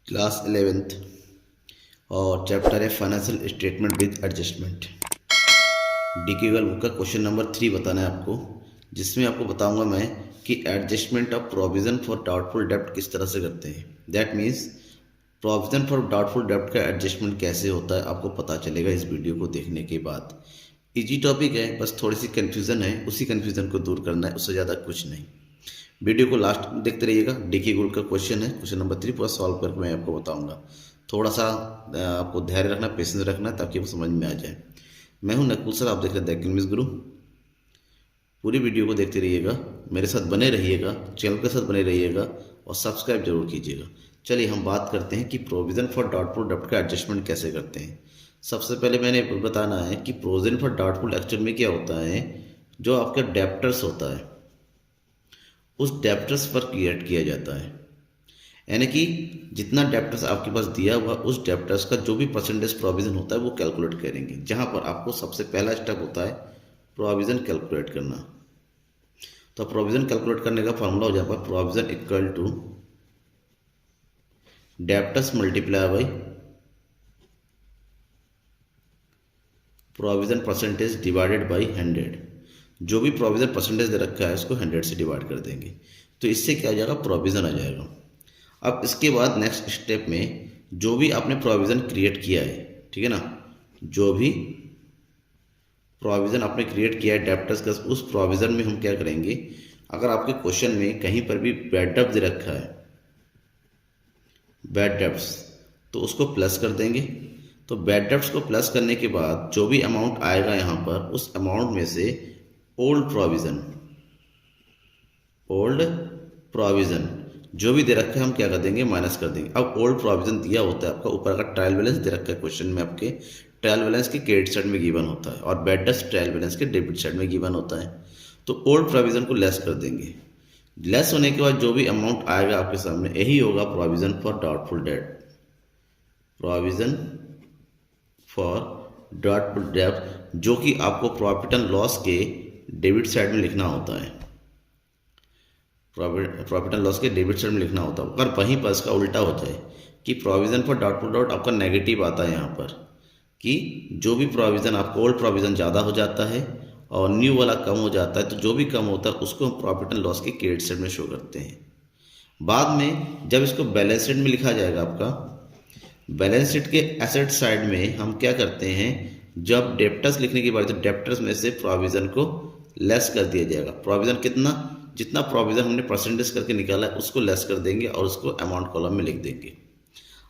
Class 11th और chapter है financial statement with adjustment. DK Google book का question number 3 बताना है आपको, जिसमें आपको बताऊंगा मैं कि adjustment of provision for doubtful डेब्ट किस तरह से करते हैं। That means provision for doubtful डेब्ट का एडजस्टमेंट कैसे होता है आपको पता चलेगा इस वीडियो को देखने के बाद। इजी टॉपिक है, बस थोड़ी सी कन्फ्यूज़न है, उसी कन्फ्यूज़न को दूर करना है, उससे ज़्यादा कुछ नहीं। वीडियो को लास्ट देखते रहिएगा। डीके गुड का क्वेश्चन है, क्वेश्चन नंबर 3 पूरा सॉल्व करके मैं आपको बताऊंगा। थोड़ा सा आपको धैर्य रखना, पेशेंस रखना, ताकि वो समझ में आ जाए। मैं हूं नकुल सर, आप देख रहे हैं द एकेडमिक्स गुरु। पूरी वीडियो को देखते रहिएगा, मेरे साथ बने रहिएगा, चैनल के साथ बने रहिएगा और सब्सक्राइब जरूर कीजिएगा। चलिए हम बात करते हैं कि प्रोविजन फॉर डाउटफुल डेब्ट का एडजस्टमेंट कैसे करते हैं। सबसे पहले मैंने बताना है कि प्रोविजन फॉर डाउटफुल एक्चुअल में क्या होता है। जो आपका डेप्टर्स होता है उस डेप्टर्स पर क्रिएट किया जाता है, यानी कि जितना डेप्टर्स आपके पास दिया हुआ उस डेप्टर्स का जो भी परसेंटेज प्रोविजन होता है वो कैलकुलेट करेंगे। जहां पर आपको सबसे पहला स्टेप होता है प्रोविजन कैलकुलेट करना। तो प्रोविजन कैलकुलेट करने का फॉर्मूला हो जाता है provision equal to debtors multiply by provision percentage divided by 100। जो भी प्रोविजन परसेंटेज दे रखा है उसको 100 से डिवाइड कर देंगे, तो इससे क्या आ जाएगा, प्रोविजन आ जाएगा। अब इसके बाद नेक्स्ट स्टेप में जो भी आपने प्रोविजन क्रिएट किया है, ठीक है ना, जो भी प्रोविजन आपने क्रिएट किया है डेप्टर्स का, उस प्रोविजन में हम क्या करेंगे, अगर आपके क्वेश्चन में कहीं पर भी बैड डेब्ट दे रखा है, बैड डेब्ट्स, तो उसको प्लस कर देंगे। तो बैड डेब्ट्स को प्लस करने के बाद जो भी अमाउंट आएगा यहाँ पर, उस अमाउंट में से ओल्ड प्रोविजन जो भी दे रखा है हम क्या कर देंगे, माइनस कर देंगे। अब ओल्ड प्रोविजन दिया होता है आपका, ऊपर का ट्रायल बैलेंस दे रखा है क्वेश्चन में, आपके ट्रायल बैलेंस के क्रेडिट साइड में गिवन होता है और बैड डेब्ट्स ट्रायल बैलेंस के डेबिट साइड में गिवन होता है। तो ओल्ड प्रोविजन को लेस कर देंगे। लेस होने के बाद जो भी अमाउंट आएगा आपके सामने, यही होगा provision for doubtful debt. Provision for doubtful debt जो कि आपको प्रॉफिट एंड लॉस के डेबिट साइड में लिखना होता है, प्रॉफिट एंड लॉस के डेबिट साइड में लिखना होता है। अगर वहीं पर इसका उल्टा हो जाए कि प्रोविजन फॉर डाउटफुल डेट आपका नेगेटिव आता है यहाँ पर, कि जो भी प्रोविजन आपको ओल्ड प्रोविजन ज़्यादा हो जाता है और न्यू वाला कम हो जाता है, तो जो भी कम होता है उसको हम प्रॉफिट एंड लॉस के क्रेडिट साइड में शो करते हैं। बाद में जब इसको बैलेंस शीट में लिखा जाएगा, आपका बैलेंस शीट के एसेट साइड में हम क्या करते हैं, जब डेप्टर्स लिखने की बात, तो डेप्टर्स में से प्रोविजन को लेस कर दिया जाएगा। प्रोविजन कितना, जितना प्रोविजन हमने परसेंटेज करके निकाला है उसको लेस कर देंगे और उसको अमाउंट कॉलम में लिख देंगे।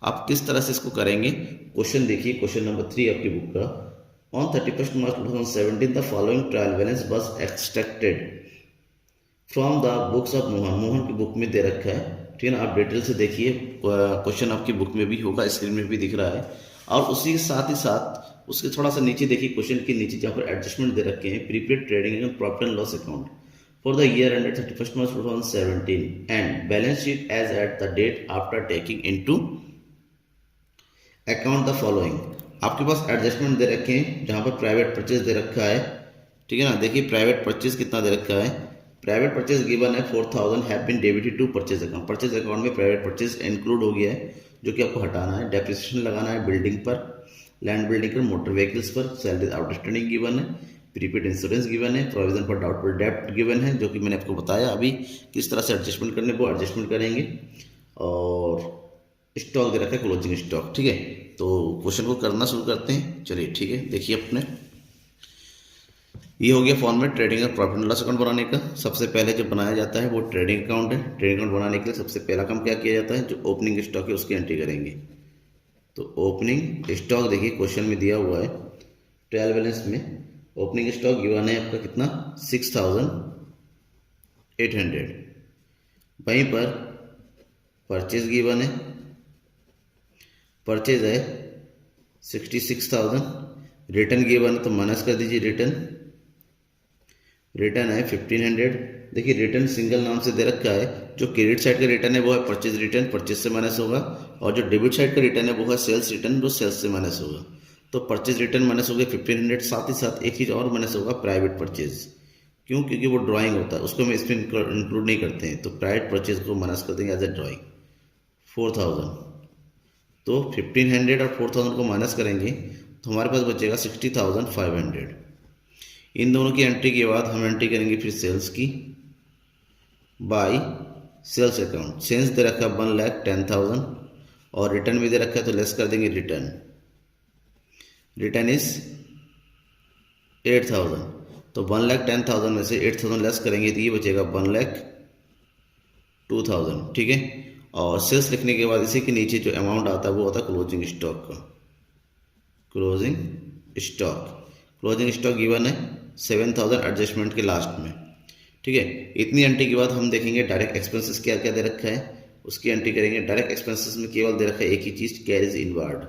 आप किस तरह से इसको करेंगे, क्वेश्चन देखिए, क्वेश्चन नंबर 3 आपकी बुक का। On 31 March 2017 the following trial balance was extracted from the books of Mohan. Mohan की बुक में दे रखा है, ठीक है ना। आप डिटेल से देखिए, क्वेश्चन आपकी बुक में भी होगा, स्क्रीन में भी दिख रहा है। और उसी के साथ ही साथ उसके थोड़ा सा नीचे देखिए, क्वेश्चन के नीचे जहाँ पर एडजस्टमेंट दे रखे हैं, prepaid trading and profit and loss account for the year ended 31 March 2017 and balance sheet as at the date after taking into account the following. आपके पास एडजस्टमेंट दे रखे हैं जहाँ पर प्राइवेट परचेज दे रखा है, ठीक है ना। देखिए प्राइवेट परचेज कितना दे रखा है, प्राइवेट परचेज गिवन है 4000 have been debited to purchase account. Purchase account में प्राइवेट परचेज इंक्लूड हो गया है, जो कि आपको हटाना है। डेप्रिसिएशन लगाना है बिल्डिंग पर, लैंड बिल्डिंग पर, मोटर व्हीकल्स पर। सैलरी आउटस्टैंडिंग गिवन है, प्रीपेड इंश्योरेंस गिवन है, प्रोविजन फॉर डाउटफुल डेब्ट गिवन है, जो कि मैंने आपको बताया अभी किस तरह से एडजस्टमेंट करने को एडजस्टमेंट करेंगे। और स्टॉक दे रखा है, क्लोजिंग स्टॉक, ठीक है। तो क्वेश्चन को करना शुरू करते हैं, चलिए ठीक है। देखिए अपने ये हो गया फॉर्मेट ट्रेडिंग और प्रॉफिट एंड लॉस अकाउंट बनाने का। सबसे पहले जो बनाया जाता है वो ट्रेडिंग अकाउंट है। ट्रेडिंग अकाउंट बनाने के लिए सबसे पहला काम क्या किया जाता है, जो ओपनिंग स्टॉक है उसकी एंट्री करेंगे। तो ओपनिंग स्टॉक देखिए क्वेश्चन में दिया हुआ है, ट्रायल बैलेंस में ओपनिंग स्टॉक गिवन है आपका कितना, 6800। वहीं पर परचेज गिवन है, परचेज है 66,000। रिटर्न गिवन है तो माइनस कर दीजिए, रिटर्न है 1500। देखिए रिटर्न सिंगल नाम से दे रखा है, जो क्रेडिट साइड का रिटर्न है वो है परचेज रिटर्न, परचेज से माइनस होगा, और जो डेबिट साइड का रिटर्न है वो है सेल्स रिटर्न, जो सेल्स से माइनस होगा। तो परचेज रिटर्न माइनस हो गया 1500। साथ ही साथ एक चीज़ और माइनस होगा, प्राइवेट परचेज। क्यों, क्योंकि वो ड्राइंग होता है, उसको हम इसमें इंक्लूड नहीं करते हैं। तो प्राइवेट परचेज को माइनस कर देंगे एज ए ड्राइंग 4000। तो 1500 और 4000 को माइनस करेंगे तो हमारे पास बचेगा 60,500। इन दोनों की एंट्री के बाद हम एंट्री करेंगे फिर सेल्स की बाय सेल्स अकाउंट। सेल्स दे रखा है 1,10,000 और रिटर्न भी दे रखा है तो लेस कर देंगे रिटर्न। रिटर्न इज 8,000, तो 1,10,000 में से 8,000 लेस करेंगे तो ये बचेगा 1,02,000। ठीक है, और सेल्स लिखने के बाद इसी के नीचे जो अमाउंट आता है वो होता है क्लोजिंग स्टॉक का। क्लोजिंग स्टॉक गिवन है 7,000 एडजस्टमेंट के लास्ट में। ठीक है, इतनी एंट्री के बाद हम देखेंगे डायरेक्ट एक्सपेंसेस क्या क्या दे रखा है, उसकी एंट्री करेंगे। डायरेक्ट एक्सपेंसेस में केवल दे रखा है एक ही चीज, कैरीज इनवार्ड।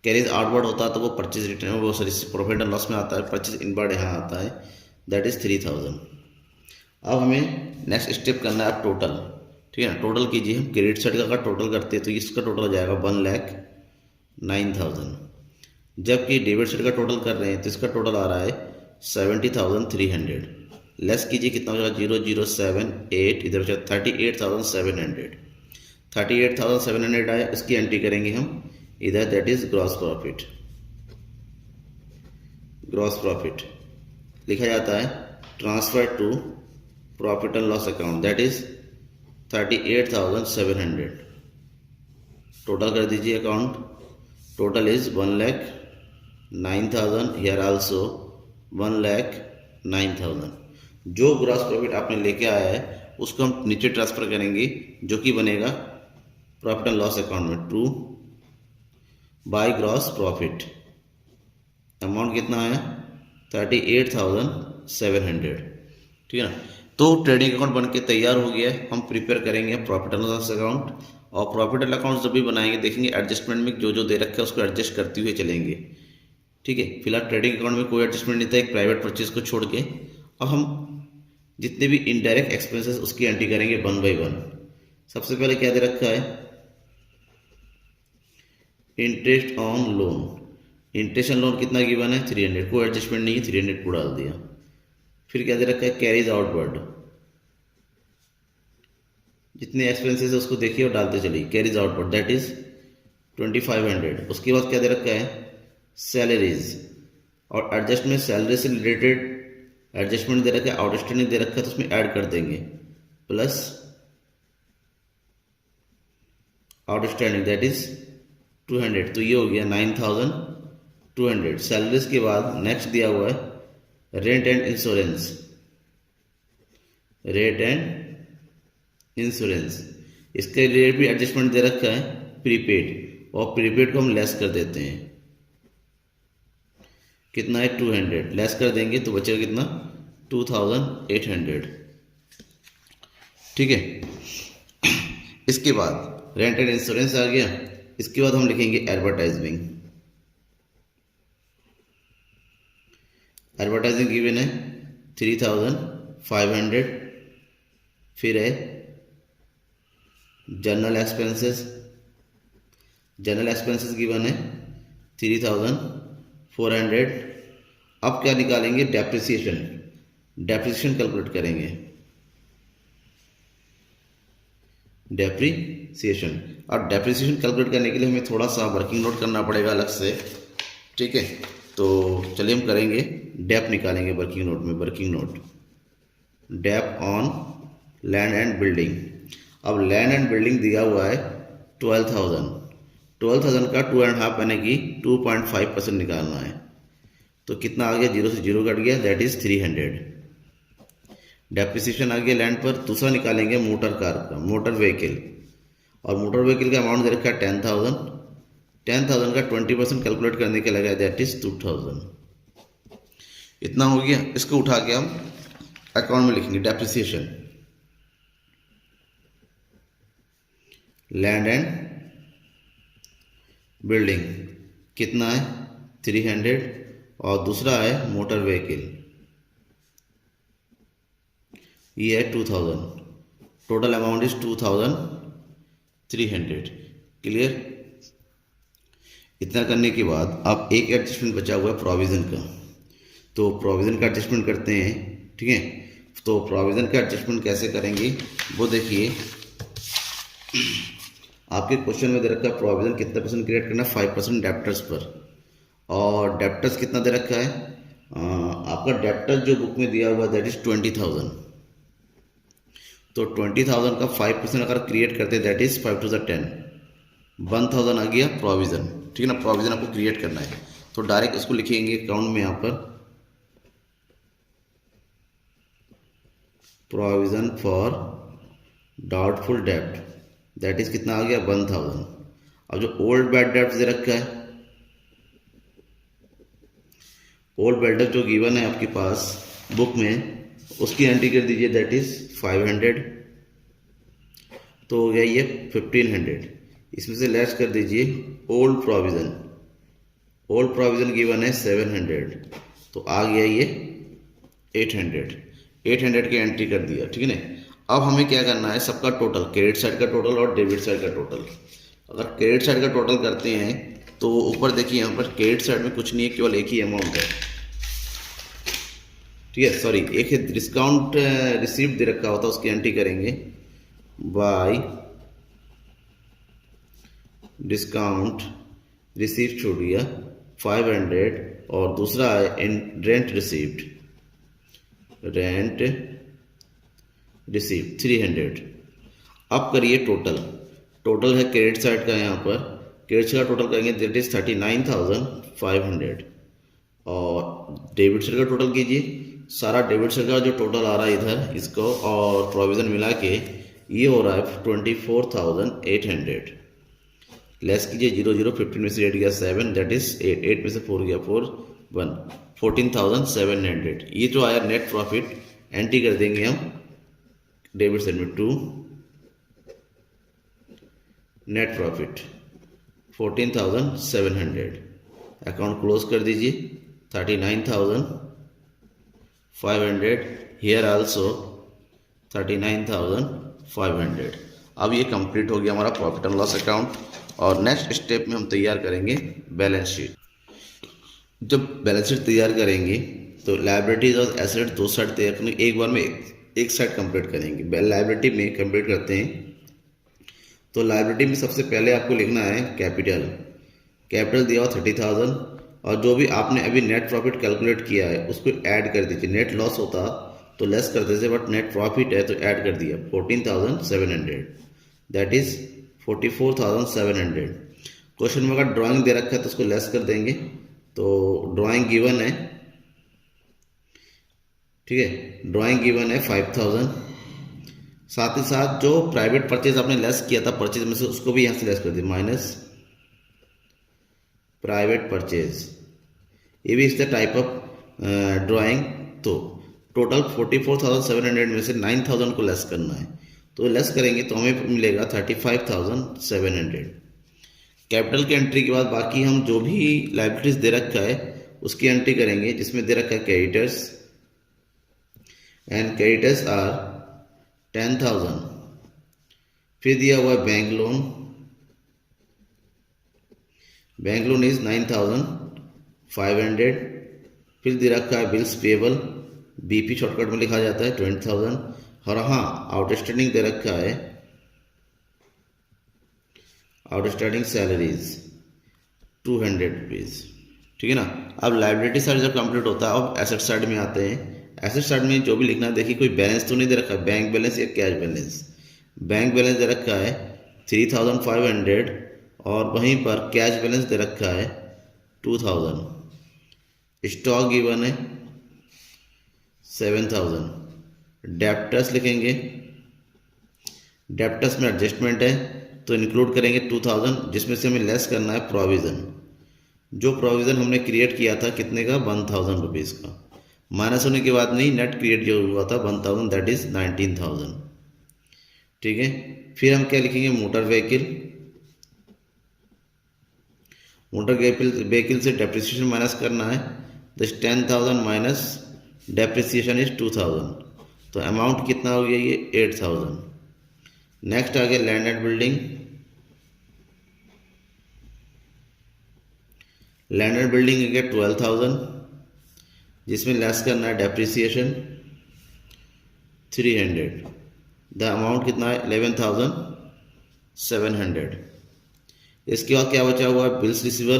कैरीज आउटवर्ड होता है तो वो परचेज रिटर्न, वो सॉरी प्रॉफिट एंड लॉस में आता है। परचेज इनवार्ड यहाँ आता है, दैट इज 3,000। अब हमें नेक्स्ट स्टेप करना है अब टोटल। ठीक है ना, टोटल कीजिए। हम क्रेडिट साइड का अगर टोटल करते हैं तो इसका टोटल हो जाएगा 1,09,000। जबकि डेबिट साइड का टोटल कर रहे हैं तो इसका टोटल आ रहा है 70,300। लेस कीजिए कितना हो जाएगा 0,078, इधर बचा 38,700। 38,700 आया, इसकी एंट्री करेंगे हम इधर, दैट इज ग्रॉस प्रॉफिट लिखा जाता है transfer to profit and loss account, that is 38,700। Total कर दीजिए account, total is 1,09,000, here also 1,09,000। जो ग्रॉस प्रॉफिट आपने लेके आया है उसको हम नीचे ट्रांसफर करेंगे, जो कि बनेगा प्रॉफिट एंड लॉस अकाउंट में to by gross profit. Amount कितना आया 38,700। ठीक है ना, तो ट्रेडिंग अकाउंट बन के तैयार हो गया है। हम प्रिपेयर करेंगे प्रॉफिट एंड लॉस अकाउंट, और प्रॉफिट एंड अकाउंट जब भी बनाएंगे देखेंगे एडजस्टमेंट में जो जो दे रखा है उसको एडजस्ट करते हुए चलेंगे। ठीक है, फिलहाल ट्रेडिंग अकाउंट में कोई एडजस्टमेंट नहीं था एक प्राइवेट परचेज को छोड़ के। अब हम जितने भी इनडायरेक्ट एक्सपेंसेस उसकी एंट्री करेंगे 1 बाय 1। सबसे पहले क्या दे रखा है, interest on loan. Interest on loan कितना गिवन है 300, कोई एडजस्टमेंट नहीं है, 300 को डाल दिया। फिर क्या दे रखा है कैरीज आउटवर्ड, जितने एक्सपेंसेस है उसको देखिए और डालते चलिए। Carries outward that is 2,500। उसके बाद क्या दे रखा है सैलरीज, और एडजस्टमेंट सैलरी से रिलेटेड एडजस्टमेंट दे रखा है, आउटस्टैंडिंग दे रखा है तो उसमें ऐड कर देंगे प्लस आउटस्टैंडिंग दैट इज 200, तो ये हो गया 9,200। सैलरीज के बाद नेक्स्ट दिया हुआ है रेंट एंड इंश्योरेंस। इसके लिए भी एडजस्टमेंट दे रखा है प्रीपेड, और प्रीपेड को हम लेस कर देते हैं। कितना है 200, लेस कर देंगे तो बचेगा कितना 2,800। ठीक है, इसके बाद रेंट एंड इंश्योरेंस आ गया। इसके बाद हम लिखेंगे एडवर्टाइजिंग गिवन है 3,500। फिर है जनरल एक्सपेंसेस गिवन है 3,400। अब क्या निकालेंगे डेप्रिसिएशन कैलकुलेट करेंगे। और डेप्रिसिएशन कैलकुलेट करने के लिए हमें थोड़ा सा वर्किंग नोट करना पड़ेगा अलग से। ठीक है, तो चलिए हम करेंगे डेप निकालेंगे working note dep on land and building. अब लैंड एंड बिल्डिंग दिया हुआ है 12,000 का 2.5 यानी कि 2.5% निकालना है। तो कितना आ गया, 0 से 0 कट गया, दैट इज 300। डेप्रिसिएशन आ गया लैंड पर। दूसरा निकालेंगे मोटर व्हीकल, और मोटर व्हीकल का अमाउंट दे रखा है 10,000 का 20% कैलकुलेट करने के लगा, दैट इज 2,000। इतना हो गया। इसको उठा के हम अकाउंट में लिखेंगे डेप्रिसिएशन लैंड एंड बिल्डिंग कितना है 300, और दूसरा है मोटर व्हीकल ये है 2,000। Total amount is 2,300। क्लियर। इतना करने के बाद अब एक एडजस्टमेंट बचा हुआ है प्रोविज़न का, तो प्रोविज़न का एडजस्टमेंट करते हैं। ठीक है, तो प्रोविज़न का एडजस्टमेंट कैसे करेंगे वो देखिए। आपके क्वेश्चन में दे रखा है प्रोविज़न कितना परसेंट क्रिएट करना है, 5% डेप्टर्स पर। और डेप्टर्स कितना दे रखा है, आपका डेप्टर्स जो बुक में दिया हुआ है दैट इज़ 20,000। तो 20,000 का 5% अगर क्रिएट करते हैं दैट इज़ 5 to the 10, 1,000 आ गया प्रोविज़न। ठीक है ना, प्रोविज़न आपको क्रिएट करना है तो डायरेक्ट इसको लिखेंगे अकाउंट में यहाँ पर प्रोविज़न फॉर डाउटफुल डेप्ट दैट इज़ कितना आ गया 1,000। अब जो ओल्ड बैड डेप्ट दे रखा है, ओल्ड बैड डेप्ट जो गिवन है आपके पास बुक में उसकी एंट्री कर दीजिए दैट इज़ 500। तो हो गया ये 1,500। इसमें से लेस कर दीजिए old provision, old provision given है 700 तो आ गया ये 800 की एंट्री कर दिया। ठीक है ना, अब हमें क्या करना है, सबका टोटल, क्रेडिट साइड का टोटल और डेबिट साइड का टोटल। अगर क्रेडिट साइड का टोटल करते हैं तो ऊपर देखिए यहाँ पर क्रेडिट साइड में कुछ नहीं है, केवल एक ही अमाउंट है। ठीक है, सॉरी, एक डिस्काउंट रिसीप्ट दे रखा होता, उसकी एंट्री करेंगे बाय डिस्काउंट रिसीप्ट छोड़ दिया 500 और दूसरा है रेंट रिसीप्ट, रेंट रिसीप्ट 300। अब करिए टोटल, टोटल है क्रेडिट साइड का, यहाँ पर क्रेडिट साइड का टोटल करेंगे दैट इज 39,500 और डेबिट साइड का टोटल कीजिए। सारा डेबिट साइड का जो टोटल आ रहा है इधर इसको और प्रोविज़न मिला के ये हो रहा है 24,800। लेस कीजिए 0 0, 15 में से 8 गया 7 दैट इज 8 में से 4 गया 4 1, 14,700। ये जो आया नेट प्रॉफिट एंट्री कर देंगे हम डेबिट साइड में 2, नेट प्रॉफिट 14,700। अकाउंट क्लोज कर दीजिए 39,500 हियर आल्सो 39,500। अब ये कंप्लीट हो गया हमारा प्रॉफिट एंड लॉस अकाउंट और नेक्स्ट स्टेप में हम तैयार करेंगे बैलेंस शीट। जब बैलेंस शीट तैयार करेंगे तो लायबिलिटीज और एसेट दो साइड तैयार करने, एक बार में एक साइड कंप्लीट करेंगे। लायबिलिटी में कंप्लीट करते हैं तो लायबिलिटी में सबसे पहले आपको लिखना है कैपिटल, कैपिटल दिया हुआ 30,000 और जो भी आपने अभी नेट प्रॉफिट कैलकुलेट किया है उसको ऐड कर दीजिए। नेट लॉस होता तो लेस कर देते बट नेट प्रॉफिट है तो ऐड कर दिया 14,700 दैट इज 44,700। क्वेश्चन में अगर ड्राइंग दे रखा है तो उसको लेस कर देंगे, तो ड्राइंग गिवन है, ठीक है, ड्राइंग गिवन है 5,000। साथ ही साथ जो प्राइवेट परचेज आपने लेस किया था परचेज में से उसको भी यहाँ से लेस कर दिया माइनस प्राइवेट परचेज, ये भी इसका टाइप ऑफ ड्राइंग। तो टोटल 44,700 में से 9,000 को लेस करना है तो लेस करेंगे तो हमें मिलेगा 35,700। कैपिटल की एंट्री के बाद बाकी हम जो भी लायबिलिटीज दे रखा है उसकी एंट्री करेंगे, जिसमें दे रखा है क्रेडिटर्स एंड क्रेडिटर्स आर 10,000। फिर दिया हुआ है bank loan, bank loan is 9,500। फिर दे रखा है बिल्स पेबल, बीपी शॉर्टकट में लिखा जाता है 20,000। और हाँ, आउटस्टैंडिंग दे रखा है आउटस्टैंडिंग सैलरीज 200 रुपीज़। ठीक है ना। अब लायबिलिटी साइड जब कंप्लीट होता है अब एसेट साइड में आते हैं। एसेट साइड में जो भी लिखना है, देखिए कोई बैलेंस तो नहीं दे रखा है, बैंक बैलेंस या कैश बैलेंस। बैंक बैलेंस दे रखा है 3,500 और वहीं पर कैश बैलेंस दे रखा है 2,000। स्टॉक गिवन है 7,000। डेप्टर्स लिखेंगे, डेप्टर्स में एडजस्टमेंट है तो इंक्लूड करेंगे 2,000, जिसमें से हमें लेस करना है प्रोविज़न। जो प्रोविज़न हमने क्रिएट किया था कितने का, 1,000 रुपीज़ का। माइनस होने के बाद नहीं, नेट क्रिएट जो हुआ था 1,000 दैट इज़ 19,000। ठीक है। फिर हम क्या लिखेंगे, मोटर व्हीकल, मोटर व्हीकल से डेप्रिसिएशन माइनस करना है, तो 10,000 माइनस डेप्रिसिएशन इज 2,000, तो अमाउंट कितना हो गया ये 8,000। नेक्स्ट आ गया land and building, land and building है 12,000, जिसमें लेस करना है डेप्रिसिएशन 300। द अमाउंट कितना है 11,700। इसके बाद क्या बचा हुआ है बिल्स रिसीवर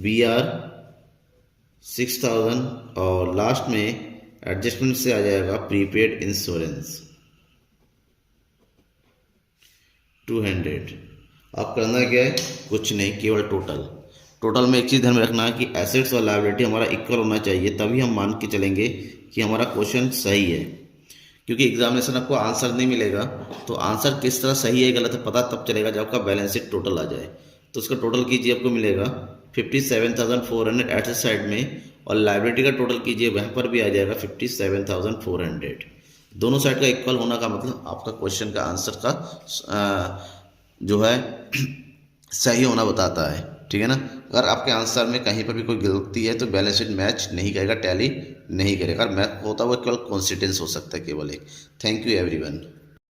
BR 6,000 और लास्ट में एडजस्टमेंट से आ जाएगा प्रीपेड इंश्योरेंस 200। अब करना क्या है कुछ नहीं, केवल टोटल में एक चीज़ ध्यान में रखना है कि एसेट्स और लायबिलिटी हमारा इक्वल होना चाहिए, तभी हम मान के चलेंगे कि हमारा क्वेश्चन सही है। क्योंकि एग्जामिनेशन आपको आंसर नहीं मिलेगा, तो आंसर किस तरह सही है गलत है पता तब चलेगा जब आपका बैलेंस शीट टोटल आ जाए। तो उसका टोटल कीजिए, आपको मिलेगा 57,400 एट साइड में, और लायबिलिटी का टोटल कीजिए वहाँ पर भी आ जाएगा 57,400। दोनों साइड का इक्वल होना का मतलब आपका क्वेश्चन का आंसर का जो है सही होना बताता है, ठीक है ना। अगर आपके आंसर में कहीं पर भी कोई गलती है तो बैलेंस शीट मैच नहीं करेगा, टैली नहीं करेगा। अगर मैच होता हुआ केवल कोइंसिडेंस हो सकता है केवल एक। Thank you everyone.